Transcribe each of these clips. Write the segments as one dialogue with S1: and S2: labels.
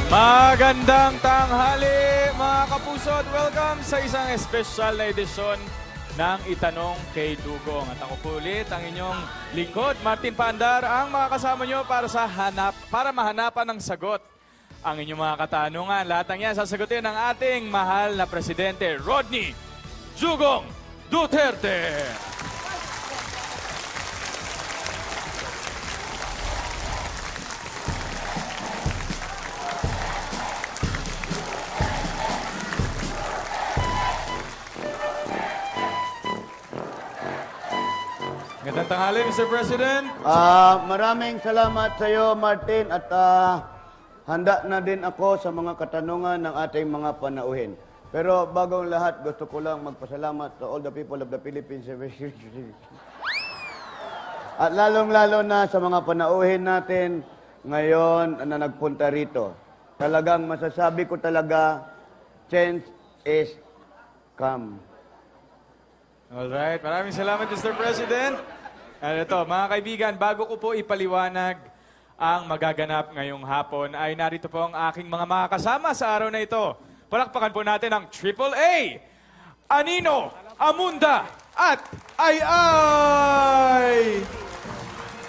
S1: Magandang tanghali mga kapuso at welcome sa isang espesyal na edisyon ng Itanong kay Dugong. At ako po ulit ang inyong lingkod, Martin Pandar, ang makakasama nyo para mahanapan ng sagot ang inyong mga katanungan. Lahat ng yan sasagutin ng ating mahal na Presidente, Rodney Dugong Duterte. Magandang tanghali, Mr. President.
S2: Maraming salamat sa iyo, Martin, at handa na din ako sa mga katanungan ng ating mga panauhin. Pero bago ang lahat, gusto ko lang magpasalamat to all the people of the Philippines. At lalong-lalo na sa mga panauhin natin ngayon na nagpunta rito. Talagang masasabi ko talaga, change is come.
S1: Alright, maraming salamat, Mr. President. Ano ito, mga kaibigan, bago ko po ipaliwanag ang magaganap ngayong hapon, ay narito po ang aking mga makakasama sa araw na ito. Palakpakan po natin ang AAA, Anino, Amunda, at Ay!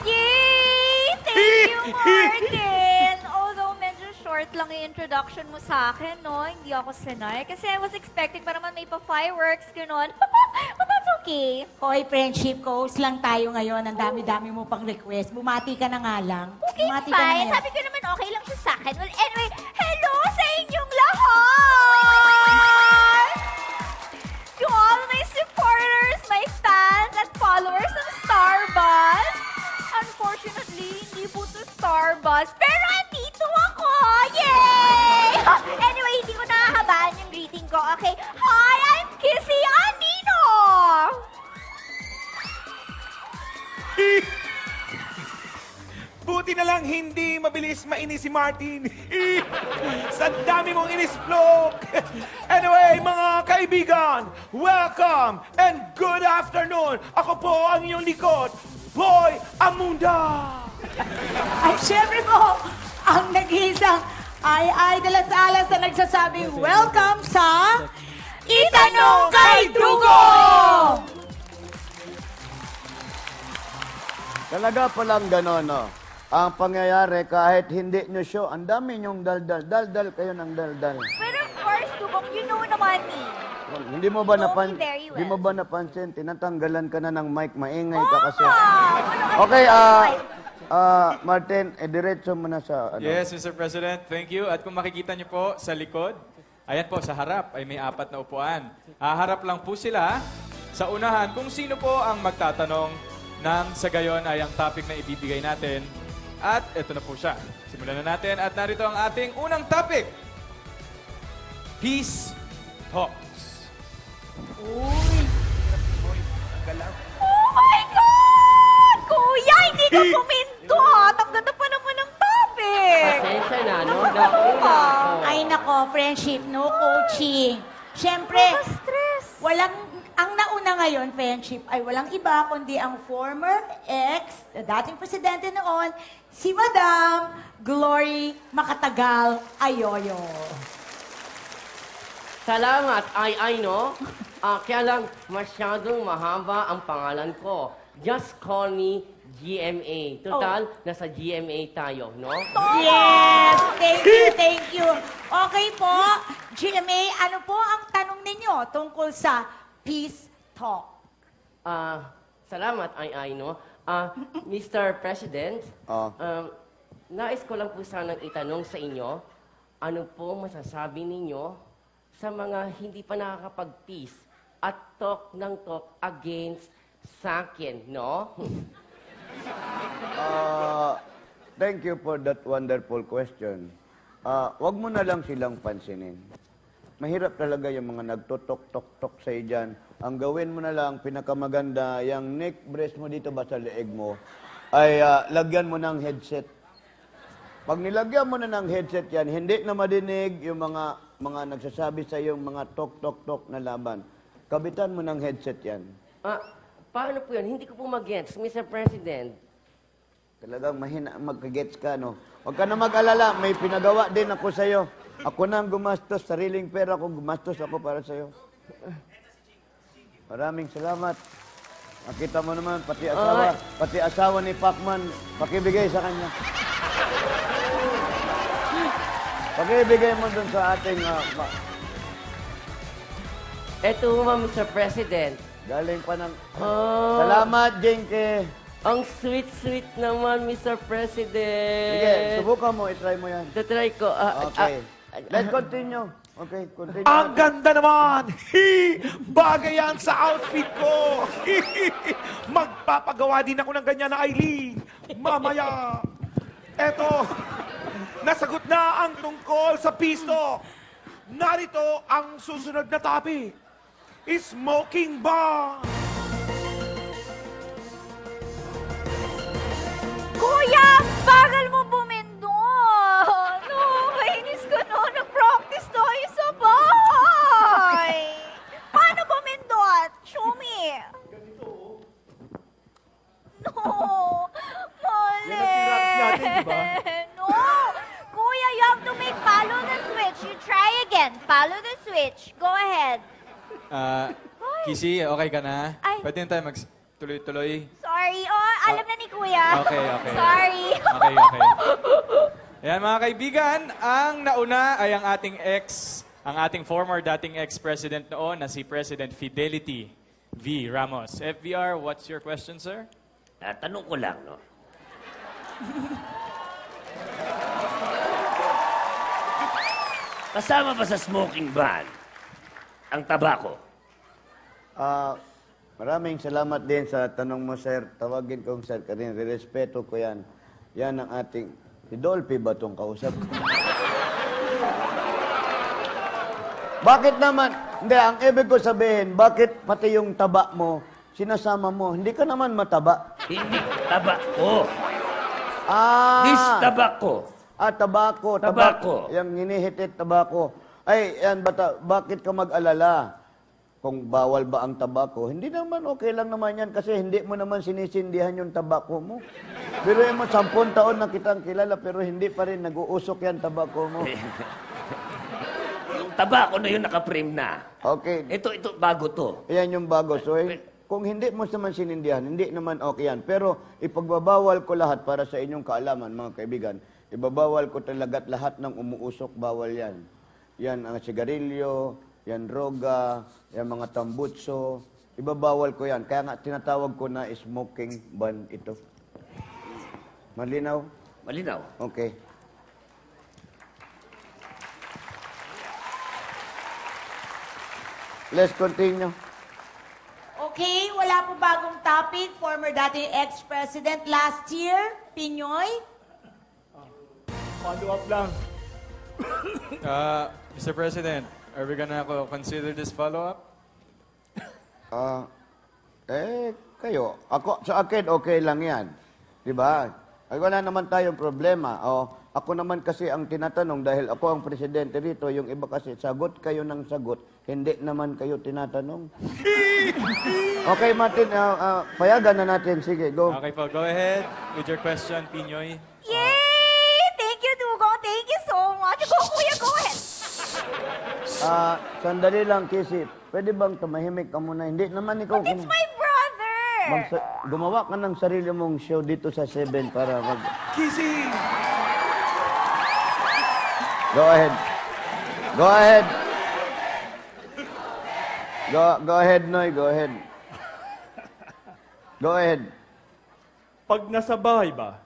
S3: Yay! Thank you, Martin! Although medyo short lang yung introduction mo sa akin, no? Hindi ako sanay. Kasi I was expecting pa naman may pa-fireworks, gano'n. But that's okay.
S4: Hoy, friendship coach lang tayo ngayon. Ang dami-dami mo pang request. Bumati ka na nga lang.
S3: Okay,
S4: Bumati ka na
S3: fine.
S4: ngayon.
S3: Sabi ko naman okay lang siya sa akin. Well, anyway, hello sa inyong lahat! To all my supporters, my fans, at followers ng Starbuzz. Unfortunately, hindi po to Starbuzz, pero andito ako! Yay! Anyway, hindi ko nakahabaan yung greeting ko, okay? Hi, I'm Kissy Anino!
S5: Buti na lang hindi mabilis mainis si Martin. Sa dami mong inisplok. Anyway, mga kaibigan, welcome and good afternoon. Ako po ang inyong likod, Boy Amunda.
S4: At syempre po, ang nag-iisang ay de las Alas na nagsasabing welcome sa Itanong kay Dugong!
S2: Talaga palang gano'n, no? Ang pangyayari, kahit hindi nyo show, ang dami nyong daldal. Daldal kayo ng daldal.
S3: But of course, Dugong, you know naman me.
S2: Hindi mo ba
S3: Know me very well.
S2: Hindi mo ba napansin? Tinatanggalan ka na ng mic, maingay ka kasi.
S3: Wow!
S2: Okay, Martin, diretso mo na sa ano.
S1: Yes, Mr. President, thank you. At kung makikita niyo po sa likod, ayan po, sa harap ay may 4 na upuan. Haharap lang po sila sa unahan kung sino po ang magtatanong ng sa gayon ay ang topic na ibibigay natin. At ito na po siya. Simulan na natin at narito ang ating unang topic. Peace Talks.
S4: Uy!
S3: Oh my God! Kuya, hindi ka puminto ha! Ang ganda pa naman ng topic!
S6: Pasensya na, no? Naku na ako.
S4: Ay nako, friendship, no coaching. Siyempre,
S3: Stress!
S4: ang nauna ngayon, friendship, ay walang iba kundi ang former ex, na dating presidente noon, si Madam Glory Macatagal Ayoyo.
S6: Salamat, ay, no? Kaya lang, masyadong mahaba ang pangalan ko. Just call me GMA. Total, nasa GMA tayo, no?
S4: Yes! Thank you, thank you. Okay po, GMA, ano po ang tanong ninyo tungkol sa Peace Talk?
S6: Salamat, ay, no? Mr. President,
S2: Oh.
S6: nais ko lang po sanang itanong sa inyo, ano po masasabi ninyo sa mga hindi pa nakakapag-peace at talk ng talk against sa akin, no?
S2: Thank you for that wonderful question. Wag mo na lang silang pansinin. Mahirap talaga yung mga nagtutok-tok-tok sa dyan. Ang gawin mo na lang, pinakamaganda, yung neck brace mo dito ba sa leeg mo, ay lagyan mo ng headset. Pag nilagyan mo na ng headset yan, hindi na madinig yung mga nagsasabi sa yung mga tok-tok-tok na laban. Kabitan mo ng headset yan.
S6: Paano po yan? Hindi ko po mag-gets, Mr. President.
S2: Talagang mahina ang magka-gets ka, no? Huwag ka na mag-alala, may pinagawa din ako sa'yo. Ako na ang gumastos, sariling pera ko, gumastos ako para sa'yo. Maraming salamat. Nakita mo naman, pati asawa ni Pacman, pakibigay sa kanya. Pakibigay mo dun sa ating...
S6: Eto ma, Mr. President.
S2: galing pa ng...
S6: Oh,
S2: Salamat, Jinky.
S6: ang sweet-sweet naman, Mr. President.
S2: Sige, subukan mo, itry mo yan.
S6: Tatry ko.
S2: Okay. Let's continue. Okay, continue.
S5: Ang ganda naman! Bagay yan sa outfit ko! Magpapagawa din ako ng ganyan na Eileen. Mamaya. Eto, nasagot na ang tungkol sa pisto. Narito ang susunod na topic. Smoking ban.
S3: Kuya, bagal mo bumindon! No, kainis ko no. Nag-practice tayo sa bahay. Paano bumindot? Show me. No, mali.
S5: Yan ang tiratas natin, di ba?
S3: No. Kuya, you have to make follow the switch. You try again. Follow the switch. Go ahead.
S1: Kisi, okay ka na?
S3: Ay.
S1: Pwede na tayo mag-tuloy-tuloy.
S3: Sorry. Oh, alam na ni Kuya.
S1: Okay.
S3: Sorry.
S1: Okay. Ayan mga kaibigan, ang nauna ay ang ating former dating ex-president noon na si President Fidelity V. Ramos. FVR, what's your question, sir?
S7: Tanong ko lang, no? Kasama ba sa smoking ban ang tabako?
S2: Maraming salamat din sa tanong mo, sir. Tawagin kong sir ka rin. Respeto ko yan. Yan ang ating... Si Dolphy ba itong kausap? Bakit naman? Hindi, ang ibig ko sabihin, bakit pati yung taba mo, sinasama mo? Hindi ka naman mataba.
S7: Hindi tabako. This
S2: Ah!
S7: tabako.
S2: Tabako.
S7: Tabako.
S2: Yung hinihitit, tabako. Ay, yan, bakit ka mag-alala? Kung bawal ba ang tabako? Hindi naman, okay lang naman yan kasi hindi mo naman sinisindihan yung tabako mo. Pero mo, 10 taon na kitang kilala pero hindi pa rin nag-uusok yan tabako mo.
S7: Yung tabako na yun nakaprame na.
S2: Okay,
S7: Ito, bago to.
S2: yan yung bago. So, kung hindi mo naman sinindihan, hindi naman okay yan. Pero ipagbabawal ko lahat para sa inyong kaalaman, mga kaibigan. Ibabawal ko talagat lahat ng umuusok, bawal yan. Yan ang sigarilyo, yan droga, yan mga tambutso. Ibabawal ko yan. Kaya nga tinatawag ko na smoking ban ito. Malinaw?
S7: Malinaw.
S2: Okay. Let's continue.
S4: Okay, wala po bagong topic. Former dating ex-president last year, Pinoy.
S5: Follow up lang.
S1: Mr. President, are we gonna consider this follow-up?
S2: Kayo. Sa akin, okay lang yan. Diba? Ay, wala naman tayong problema. Ako naman kasi ang tinatanong dahil ako ang presidente rito, yung iba kasi sagot kayo ng sagot, hindi naman kayo tinatanong. Okay, Martin, payagan na natin. Sige, go.
S1: Okay po, go ahead with your question, Pinoy.
S3: Yay! Thank you, Dugong. Thank you so much. Go, Kuya, go ahead.
S2: Sandali lang, Kisi. Pwede bang tumahimik ka muna? Hindi naman ikaw...
S3: It's my brother.
S2: Gumawa ka ng sarili mong show dito sa 7 para mag...
S5: Kissing.
S2: Go ahead. Go ahead. Go ahead, Noy. Go ahead. Go ahead.
S5: Pag nasa bahay ba,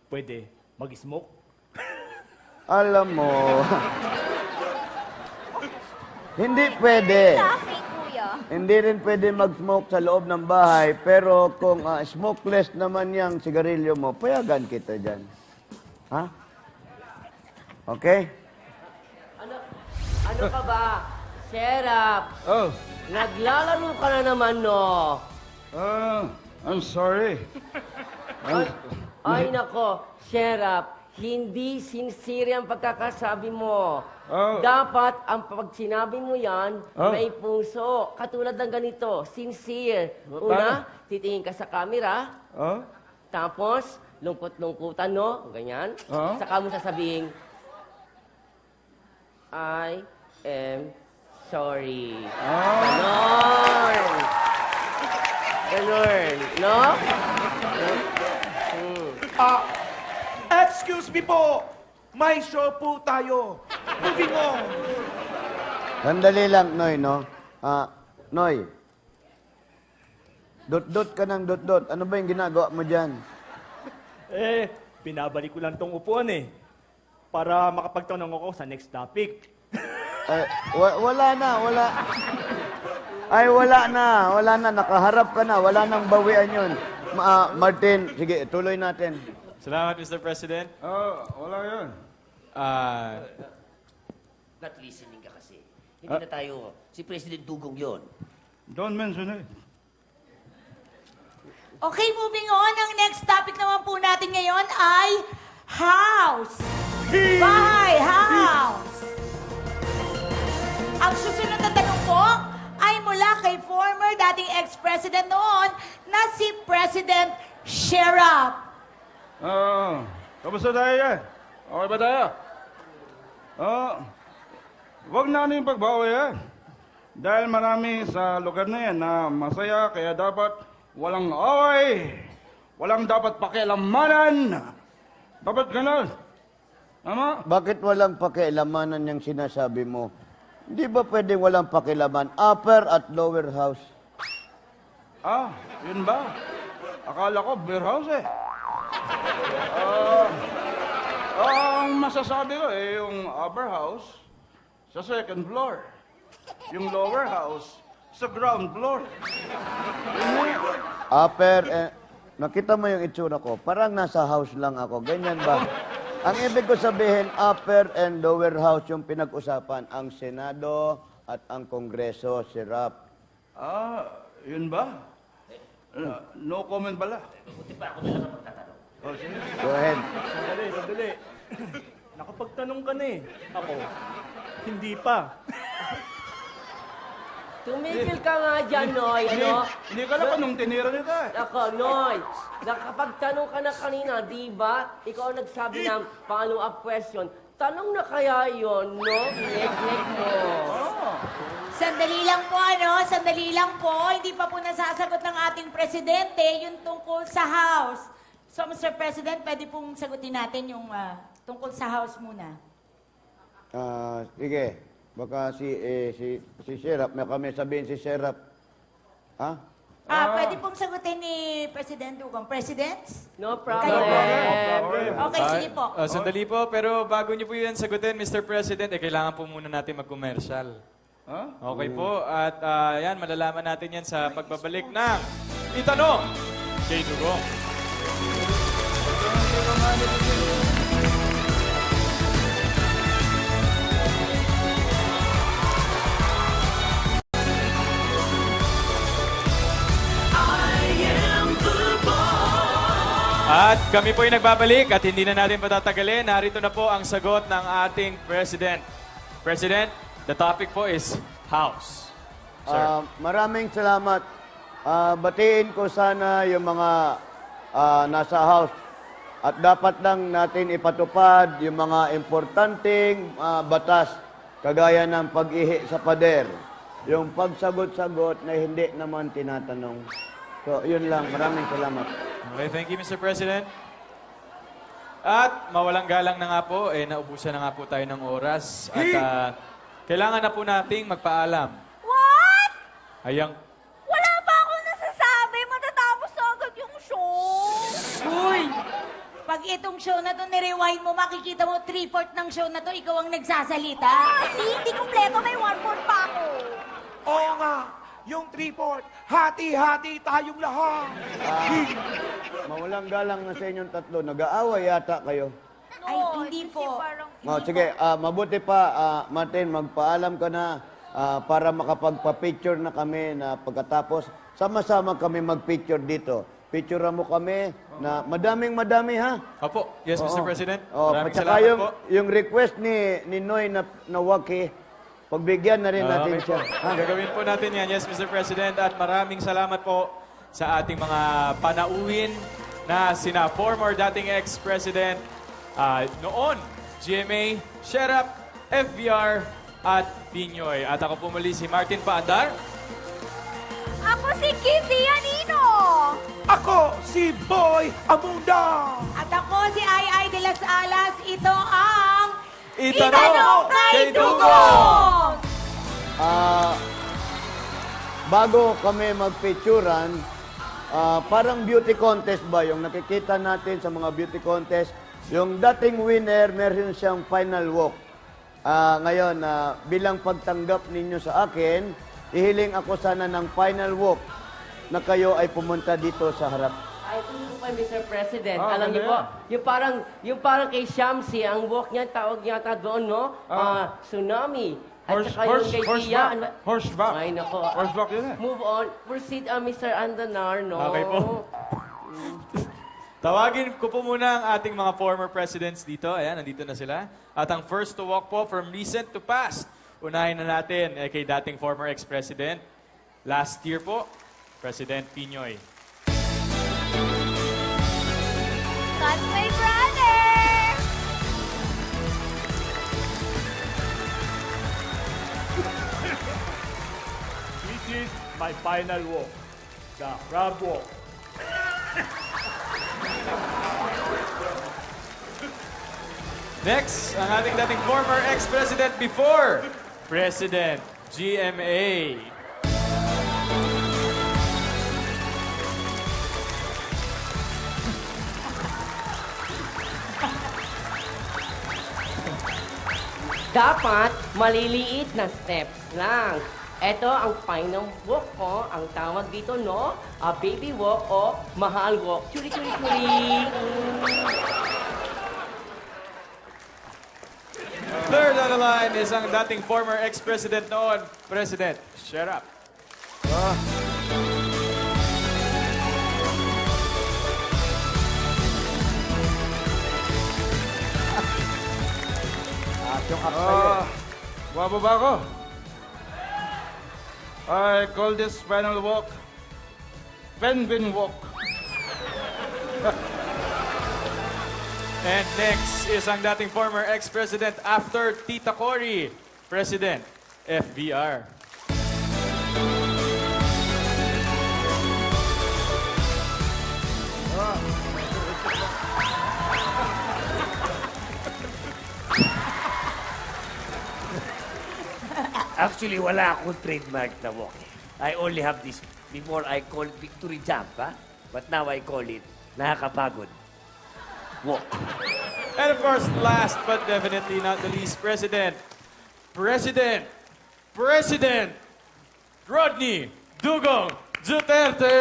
S5: pwede mag-smoke?
S2: Alam mo, hindi pwede.
S3: Laughing, Kuya.
S2: Hindi rin pwede mag-smoke sa loob ng bahay, pero kung smokeless naman yung sigarilyo mo, payagan kita dyan. Ha? Okay?
S6: Ano ka ba? Sheriff,
S8: Oh,
S6: naglalaro ka na naman, no?
S8: I'm sorry.
S6: Ay, nako, Sheriff, hindi sincere ang pagkakasabi mo.
S8: Oh.
S6: Dapat, ang pag sinabi mo yan,
S8: Oh.
S6: may puso. Katulad ng ganito, sincere. Una, titingin ka sa camera,
S8: Oh?
S6: tapos, lungkot-lungkutan, no? Ganyan.
S8: Oo.
S6: Saka mo sasabihin, I am sorry. Ganon. Ganon, no?
S5: Excuse me po. May show po tayo. Moving on.
S2: Sandali lang, Noy, no? Noy, dot-dot ka ng dot-dot. Ano ba yung ginagawa mo dyan?
S9: Binabalik ko lang tong upuan para makapagtanong ako sa next topic.
S2: Wala na, wala. Ay, wala na. Nakaharap ka na. Wala nang bawian yun. Martin, sige, tuloy natin.
S1: Salamat, Mr. President.
S8: Wala yan.
S7: Not listening ka kasi. Hindi na tayo, si President Dugong yon.
S8: Don't mention it.
S4: Okay, moving on. Ang next topic naman po natin ngayon ay house. Bahay, house. Ang susunod na tanong po ay mula kay former dating ex-president noon na si President Sherap.
S8: Kamusta tayo yan? Okay ba tayo? Huwag natin pagbawi yan. Dahil marami sa lugar na yan na masaya, kaya dapat walang away, walang dapat pakialamanan. Dapat ganun. Tama?
S2: Bakit walang pakialamanan yung sinasabi mo? Hindi ba pwedeng walang pakialaman? Upper at lower house.
S8: Yun ba? Akala ko beer house ang masasabi ko yung upper house sa second floor. Yung lower house sa ground floor.
S2: Upper, nakita mo yung itsura ko, parang nasa house lang ako. Ganyan ba? Ang ibig ko sabihin, upper and lower house yung pinag-usapan, ang Senado at ang Kongreso, si Rap.
S8: Yun ba? No comment pala.
S2: Go ahead.
S9: Sandali. Nakapagtanong ka na Ako, hindi pa.
S6: Tumigil ka nga dyan, Noy. Ano?
S8: Hindi ka lang nung tinira nito
S6: Ako, Noy, nakapagtanong ka na kanina, di ba? Ikaw ang nagsabi ng follow-up question. Tanong na kaya yon, no? Neglect mo.
S4: Sandali lang po, Sandali lang po. Hindi pa po nasasagot ng ating presidente yung tungkol sa house. So, Mr. President, pwede pong sagutin natin yung tungkol sa house muna.
S2: Sige. Baka si Sherap, may sabihin si Sherap. Ha?
S4: Pwede pong sagutin ni President Dugong. Presidents?
S6: No problem.
S4: Kayo po. Okay, sige po.
S1: Sandali po, pero bago niyo po yan sagutin, Mr. President, kailangan po muna natin mag-commercial. Okay po, at yan, malalaman natin yan sa pagbabalik ng Itanong kay Dugong. At kami po ay nagbabalik at hindi na natin patatagalin. Narito na po ang sagot ng ating President. President, the topic po is house. Sir.
S2: Maraming salamat. Batiin ko sana yung mga nasa house. At dapat lang natin ipatupad yung mga importanteng batas, kagaya ng pag-ihi sa pader. Yung pagsagot-sagot na hindi naman tinatanong. So, yun lang. Maraming salamat.
S1: Okay, thank you, Mr. President. At mawalang galang na nga po, naubusan na nga po tayo ng oras. At kailangan na po nating magpaalam.
S3: What?
S1: Hayang,
S3: Wala pa akong nasasabi. Matatapos na agad yung show.
S4: Uy! Pag itong show na to, nirewind mo, makikita mo 3/4 ng show na to, ikaw ang nagsasalita.
S3: Kasi hindi kumpleto. May 1/4 pa ako.
S5: Oo nga. Yung 3/4, hati-hati tayong lahat.
S2: Mawalang galang na sa inyong tatlo. Nag-aaway yata kayo.
S4: Ay, hindi
S3: kasi
S4: po.
S3: parang-
S2: Sige, mabuti pa, Martin, magpaalam ka na para makapagpa-picture na kami na pagkatapos, sama-sama kami mag-picture dito. Picturean mo kami na madami ha?
S1: Opo, yes, Mr. President.
S2: Oh,
S1: Maraming
S2: at saka
S1: salamat
S2: yung,
S1: po.
S2: yung request ni Noy na waki, pagbigyan na rin natin
S1: Okay
S2: siya.
S1: po.
S2: Ha?
S1: Gagawin po natin yan, yes, Mr. President. At maraming salamat po sa ating mga panauhin na sina former dating ex-president noon, GMA, Sherap, FVR, at Pinoy. At ako po muli si Martin Paandar.
S3: Ako si Kizzy Anino.
S5: Ako si Boy Amunda.
S4: At ako si Ai de las Alas. Ito ang
S1: Itanong kay
S4: Dugong!
S2: Bago kami magpicturan, parang beauty contest ba yung nakikita natin sa mga beauty contest? Yung dating winner, meron siyang final walk. Ngayon, bilang pagtanggap ninyo sa akin, ihiling ako sana ng final walk na kayo ay pumunta dito sa harap.
S6: Ay, ito po kay Mr. President.
S8: Ah,
S6: Alam niyo po,
S8: ganda
S6: yung parang kay Shamsi, ang walk niya, tawag yata doon, no? Tsunami. At saka yung kay Tia,
S8: Horseback.
S6: Ay, nako.
S8: Horseback yun eh.
S6: Move on. Proceed, Mr. Andanar, no?
S1: Okay po. Tawagin ko po muna ang ating mga former presidents dito. Ayan, nandito na sila. At ang first to walk po from recent to past. Unahin na natin kay dating former ex-president. Last year po, President Pinoy.
S3: That's my brother.
S9: This is my final walk. The crab walk.
S1: Next, ang ating dating former ex-president before President GMA.
S6: Dapat maliliit na steps lang. Ito ang final walk ko. Ang tawag dito, no? Baby walk o mahal walk. Churi, churi, churi.
S1: Third on the line is ang dating former ex-president noon, President Sherap.
S2: Yung aksaya.
S8: Guwapo ba ako? I call this final walk Penguin Walk.
S1: And next is ang dating former ex-president after Tita Cory, President FVR.
S7: Actually, wala akong trademark na walk. I only have this. Before I call it victory jump, ha? But now I call it nakakapagod walk.
S1: And of course, last but definitely not the least, President Rodney Dugong Duterte!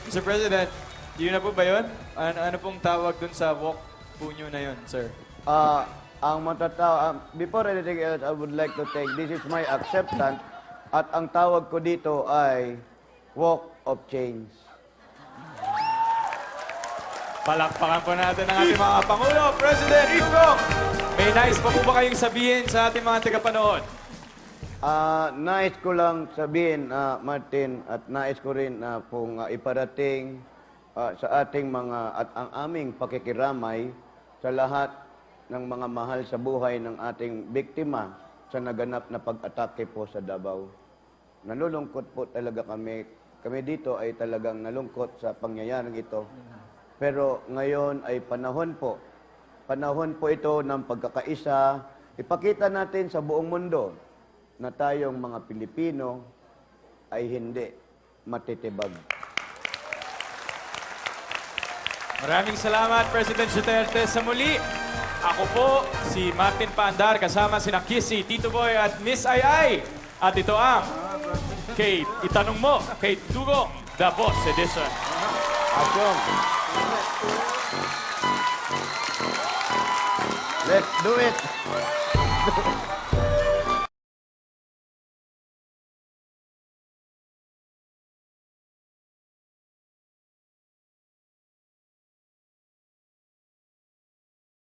S1: Mr. President, yun na po ba yun? Ano pong tawag dun sa walk po nyo na yun, sir?
S2: Ang before anything else, I would like to take, this is my acceptance, at ang tawag ko dito ay Walk of Change.
S1: Palakpakan po natin ang ating mga Pangulo, President Dugong! May nais pa po ba kayong sabihin sa ating mga tagapanood?
S2: Nais ko lang sabihin, Martin, at nais ko rin pong iparating sa ating mga, at ang aming pakikiramay sa lahat ng mga mahal sa buhay ng ating biktima sa naganap na pag-atake po sa Davao. Nalulungkot po talaga kami. Kami dito ay talagang nalungkot sa pangyayaring ito. Pero ngayon ay panahon po. Panahon po ito ng pagkakaisa. Ipakita natin sa buong mundo na tayong mga Pilipino ay hindi matitibag.
S1: Maraming salamat, President Duterte. Sa muli, ako po si Martin Paandar kasama sina Kissy, Tito Boy at Miss Ai. At ito ang kay Itanong Mo kay Dugong, The Boss Edition.
S2: Asyong. Let's do it.